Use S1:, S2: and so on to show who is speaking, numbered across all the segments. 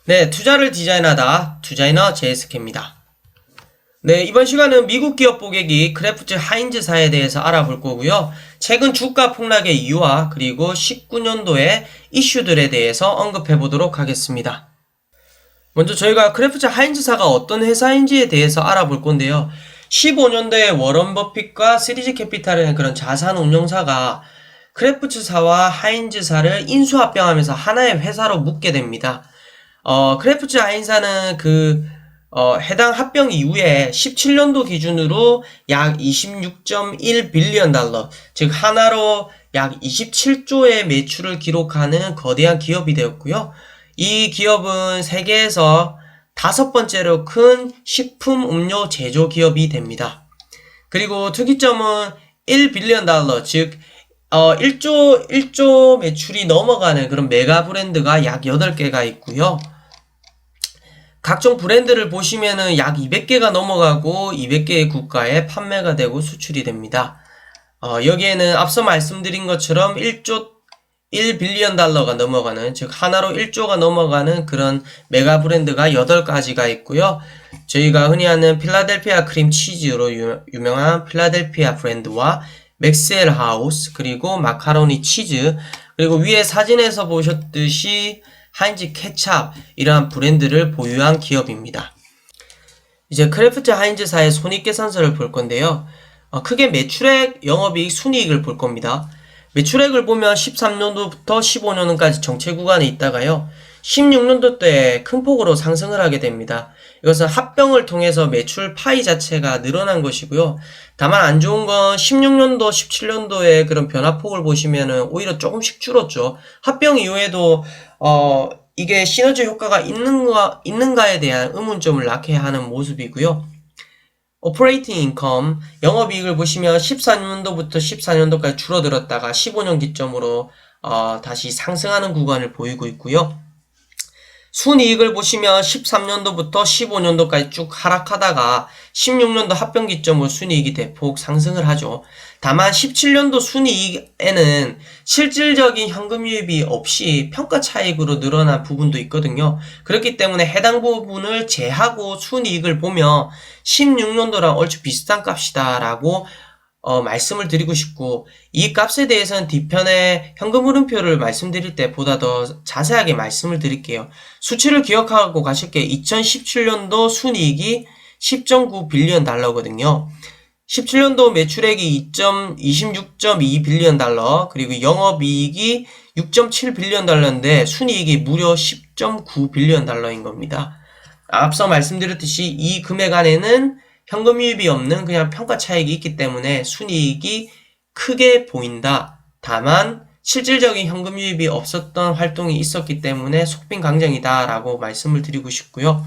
S1: 네, 투자를 디자인하다 투자이너 제이스케입니다. 네, 이번 시간은 미국 기업 고객이 크래프트 하인즈사에 대해서 알아볼 거고요. 최근 주가 폭락의 이유와 그리고 19년도의 이슈들에 대해서 언급해 보도록 하겠습니다. 먼저 저희가 크래프트 하인즈사가 어떤 회사인지에 대해서 알아볼 건데요. 15년도에 워런 버핏과 시리즈 캐피탈이라는 그런 자산 운용사가 크래프트사와 하인즈사를 인수합병하면서 하나의 회사로 묶게 됩니다. 크래프트 하인사는 해당 합병 이후에 17년도 기준으로 약 26.1 빌리언 달러, 즉 하나로 약 27조의 매출을 기록하는 거대한 기업이 되었고요. 이 기업은 세계에서 5번째로 큰 식품 음료 제조 기업이 됩니다. 그리고 특이점은 1 빌리언 달러, 즉 1조 매출이 넘어가는 그런 메가 브랜드가 약 8개가 있고요. 각종 브랜드를 보시면은 약 200개가 넘어가고 200개의 국가에 판매가 되고 수출이 됩니다. 여기에는 앞서 말씀드린 것처럼 1 빌리언 달러가 넘어가는, 즉 하나로 1조가 넘어가는 그런 메가 브랜드가 8가지가 있고요. 저희가 흔히 아는 필라델피아 크림 치즈로 유명한 필라델피아 브랜드와 맥스웰 하우스, 그리고 마카로니 치즈, 그리고 위에 사진에서 보셨듯이 하인즈 케찹, 이러한 브랜드를 보유한 기업입니다. 이제 크래프트 하인즈사의 손익계산서를 볼 건데요. 크게 매출액, 영업이익, 순이익을 볼 겁니다. 매출액을 보면 13년도부터 15년까지 정체 구간에 있다가요, 16년도 때 큰 폭으로 상승을 하게 됩니다. 이것은 합병을 통해서 매출 파이 자체가 늘어난 것이고요. 다만 안 좋은 건 16년도, 17년도의 그런 변화폭을 보시면은 오히려 조금씩 줄었죠. 합병 이후에도 이게 시너지 효과가 있는가에 대한 의문점을 낳게 하는 모습이고요. 오퍼레이팅 인컴, 영업이익을 보시면 14년도부터 14년도까지 줄어들었다가 15년 기점으로 다시 상승하는 구간을 보이고 있고요. 순이익을 보시면 13년도부터 15년도까지 쭉 하락하다가 16년도 합병 기점으로 순이익이 대폭 상승을 하죠. 다만 17년도 순이익에는 실질적인 현금 유입이 없이 평가 차익으로 늘어난 부분도 있거든요. 그렇기 때문에 해당 부분을 제하고 순이익을 보면 16년도랑 얼추 비슷한 값이다 라고 말씀을 드리고 싶고, 이 값에 대해서는 뒤편에 현금 흐름표를 말씀드릴 때 보다 더 자세하게 말씀을 드릴게요. 수치를 기억하고 가실게요. 2017년도 순이익이 10.9 빌리언 달러거든요. 17년도 매출액이 26.2 빌리언 달러, 그리고 영업이익이 6.7 빌리언 달러인데 순이익이 무려 10.9 빌리언 달러인 겁니다. 앞서 말씀드렸듯이 이 금액 안에는 현금 유입이 없는 그냥 평가 차익이 있기 때문에 순이익이 크게 보인다. 다만 실질적인 현금 유입이 없었던 활동이 있었기 때문에 속빈 강정이다 라고 말씀을 드리고 싶고요.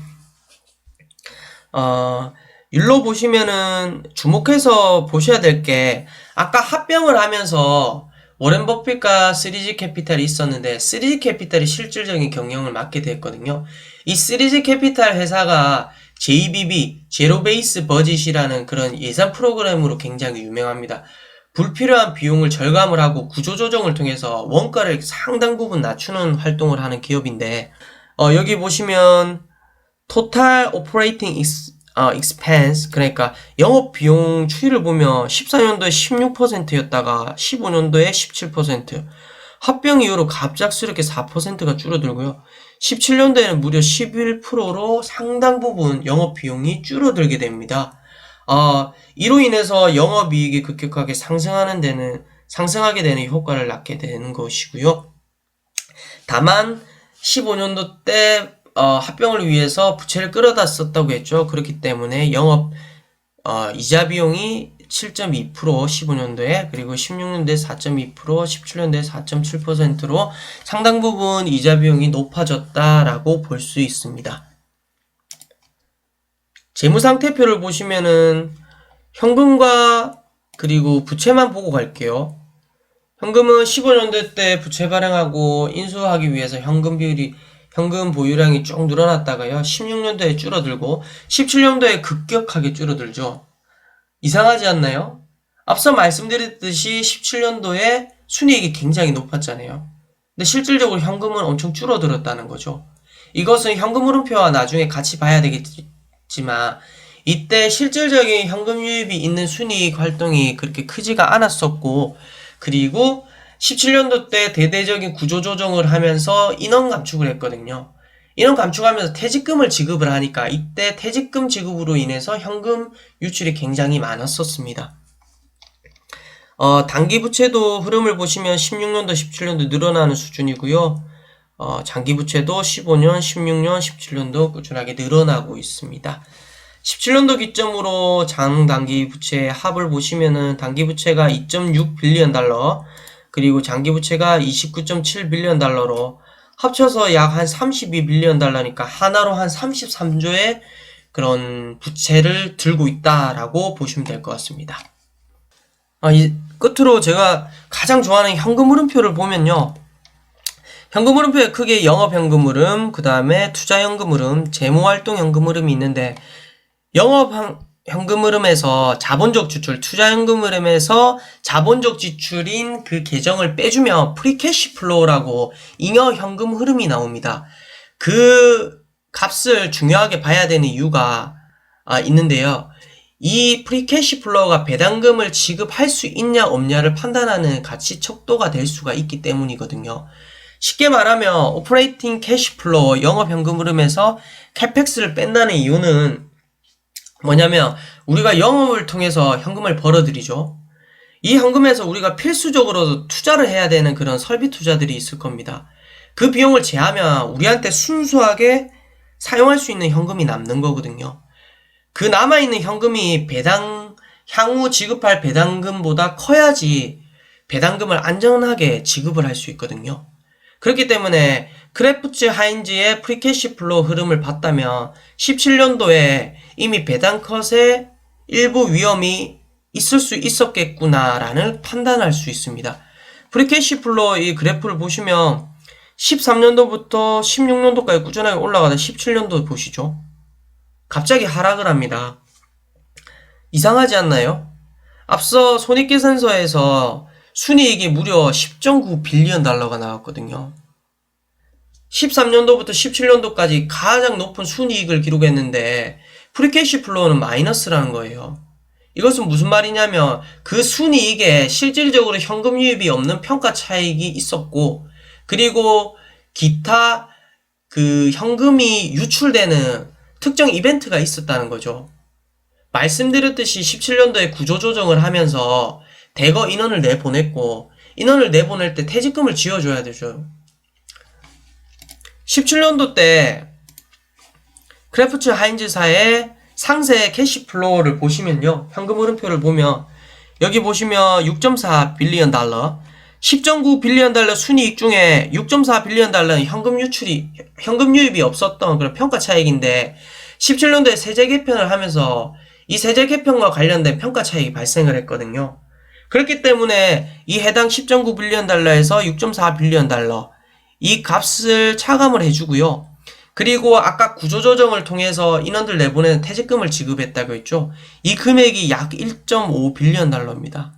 S1: 율로 보시면은 주목해서 보셔야 될 게, 아까 합병을 하면서 워렌 버핏과 3G 캐피탈이 있었는데 3G 캐피탈이 실질적인 경영을 맡게 됐거든요. 이 3G 캐피탈 회사가 JBB, 제로 베이스 버짓이라는 그런 예산 프로그램으로 굉장히 유명합니다. 불필요한 비용을 절감을 하고 구조조정을 통해서 원가를 상당 부분 낮추는 활동을 하는 기업인데, 여기 보시면 토탈 오퍼레이팅 expense, 그러니까 영업 비용 추이를 보면 14년도에 16%였다가 15년도에 17%, 합병 이후로 갑작스럽게 4%가 줄어들고요. 17년도에는 무려 11%로 상당 부분 영업 비용이 줄어들게 됩니다. 이로 인해서 영업이익이 급격하게 상승하게 되는 효과를 낳게 되는 것이고요. 다만 15년도 때 합병을 위해서 부채를 끌어다 썼다고 했죠. 그렇기 때문에 영업 이자 비용이 7.2% 15년도에, 그리고 16년도에 4.2%, 17년도에 4.7%로 상당 부분 이자 비용이 높아졌다라고 볼 수 있습니다. 재무상태표를 보시면은 현금과 그리고 부채만 보고 갈게요. 현금은 15년도 때 부채 발행하고 인수하기 위해서 현금 보유량이 쭉 늘어났다가요, 16년도에 줄어들고 17년도에 급격하게 줄어들죠. 이상하지 않나요? 앞서 말씀드렸듯이 17년도에 순이익이 굉장히 높았잖아요. 근데 실질적으로 현금은 엄청 줄어들었다는 거죠. 이것은 현금 흐름표와 나중에 같이 봐야 되겠지만 이때 실질적인 현금 유입이 있는 순이익 활동이 그렇게 크지가 않았었고, 그리고 17년도 때 대대적인 구조 조정을 하면서 인원 감축을 했거든요. 인원 감축하면서 퇴직금을 지급을 하니까 이때 퇴직금 지급으로 인해서 현금 유출이 굉장히 많았었습니다. 단기 부채도 흐름을 보시면 16년도, 17년도 늘어나는 수준이고요. 장기 부채도 15년, 16년, 17년도 꾸준하게 늘어나고 있습니다. 17년도 기점으로 장단기 부채 합을 보시면은 단기 부채가 2.6 빌리언 달러, 그리고 장기 부채가 29.7 빌리언 달러로 합쳐서 약 한 32 빌리언 달러니까 하나로 한 33조의 그런 부채를 들고 있다라고 보시면 될 것 같습니다. 끝으로 제가 가장 좋아하는 현금 흐름표를 보면요. 현금 흐름표에 크게 영업현금 흐름, 그 다음에 투자현금 흐름, 재무활동 현금 흐름이 있는데, 영업현금 흐름에서 자본적 지출, 투자현금 흐름에서 자본적 지출인 그 계정을 빼주면 프리캐시 플로우라고 잉여 현금 흐름이 나옵니다. 그 값을 중요하게 봐야 되는 이유가 있는데요. 이 프리캐시 플로우가 배당금을 지급할 수 있냐 없냐를 판단하는 가치 척도가 될 수가 있기 때문이거든요. 쉽게 말하면 오퍼레이팅 캐시 플로우, 영업현금 흐름에서 캐펙스를 뺀다는 이유는 뭐냐면 우리가 영업을 통해서 현금을 벌어들이죠. 이 현금에서 우리가 필수적으로 투자를 해야 되는 그런 설비 투자들이 있을 겁니다. 그 비용을 제하면 우리한테 순수하게 사용할 수 있는 현금이 남는 거거든요. 그 남아있는 현금이 향후 지급할 배당금보다 커야지 배당금을 안전하게 지급을 할 수 있거든요. 그렇기 때문에 크래프츠 하인즈의 프리캐시 플로우 흐름을 봤다면 17년도에 이미 배당컷의 일부 위험이 있을 수 있었겠구나라는 판단할 수 있습니다. 프리캐시 플로우 이 그래프를 보시면 13년도부터 16년도까지 꾸준하게 올라가다 17년도 보시죠. 갑자기 하락을 합니다. 이상하지 않나요? 앞서 손익계산서에서 순이익이 무려 10.9 빌리언 달러가 나왔거든요. 13년도부터 17년도까지 가장 높은 순이익을 기록했는데 프리캐시 플로우는 마이너스라는 거예요. 이것은 무슨 말이냐면 그 순이익에 실질적으로 현금 유입이 없는 평가 차익이 있었고, 그리고 기타 그 현금이 유출되는 특정 이벤트가 있었다는 거죠. 말씀드렸듯이 17년도에 구조조정을 하면서 대거 인원을 내보냈고, 인원을 내보낼 때 퇴직금을 지어줘야 되죠. 17년도 때 크래프츠 하인즈사의 상세 캐시플로우를 보시면요. 현금 흐름표를 보면 여기 보시면 6.4 빌리언 달러, 10.9 빌리언 달러 순이익 중에 6.4 빌리언 달러는 현금 유입이 없었던 그런 평가 차익인데 17년도에 세제 개편을 하면서 이 세제 개편과 관련된 평가 차익이 발생을 했거든요. 그렇기 때문에 이 해당 10.9 빌리언 달러에서 6.4 빌리언 달러 이 값을 차감을 해주고요. 그리고 아까 구조조정을 통해서 인원들 내보내는 퇴직금을 지급했다고 했죠. 이 금액이 약 1.5 빌리언 달러입니다.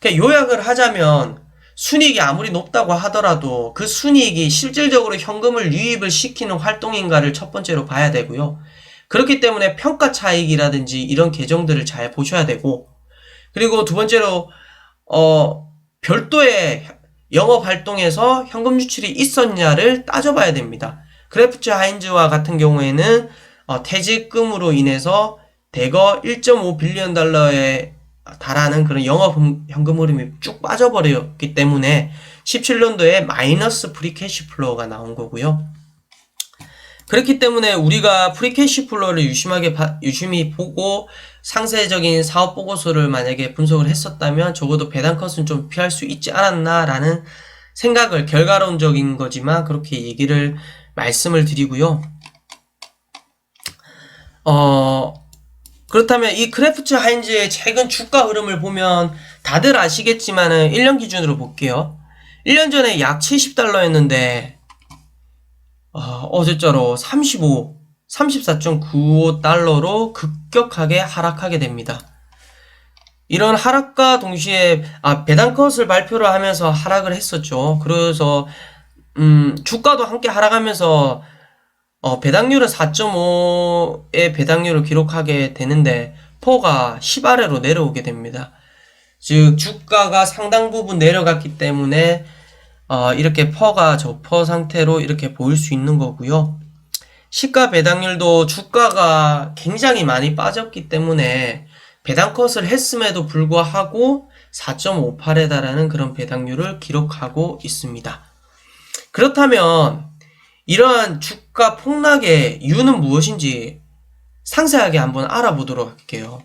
S1: 그러니까 요약을 하자면 순이익이 아무리 높다고 하더라도 그 순이익이 실질적으로 현금을 유입을 시키는 활동인가를 첫 번째로 봐야 되고요. 그렇기 때문에 평가 차익이라든지 이런 계정들을 잘 보셔야 되고, 그리고 두 번째로 별도의 영업 활동에서 현금 유출이 있었냐를 따져봐야 됩니다. 크래프츠 하인즈와 같은 경우에는 퇴직금으로 인해서 대거 1.5 빌리언 달러에 달하는 그런 영업 현금 흐름이 쭉 빠져버렸기 때문에 17년도에 마이너스 프리캐시 플로우가 나온 거고요. 그렇기 때문에 우리가 프리캐시 플로우를 유심히 보고 상세적인 사업 보고서를 만약에 분석을 했었다면 적어도 배당컷은 좀 피할 수 있지 않았나라는 생각을, 결과론적인 거지만 그렇게 얘기를 말씀을 드리고요. 그렇다면 이 크래프츠 하인즈의 최근 주가 흐름을 보면 다들 아시겠지만은 1년 기준으로 볼게요. 1년 전에 약 70달러였는데 어제자로 34.95달러로 급격하게 하락하게 됩니다. 이런 하락과 동시에 배당컷을 발표를 하면서 하락을 했었죠. 그래서 주가도 함께 하락하면서 배당률은 4.5의 배당률을 기록하게 되는데 퍼가 10 아래로 내려오게 됩니다. 즉 주가가 상당 부분 내려갔기 때문에 이렇게 퍼가 저퍼 상태로 이렇게 보일 수 있는 거고요. 시가 배당률도 주가가 굉장히 많이 빠졌기 때문에 배당컷을 했음에도 불구하고 4.58에 달하는 그런 배당률을 기록하고 있습니다. 그렇다면 이러한 주가 폭락의 이유는 무엇인지 상세하게 한번 알아보도록 할게요.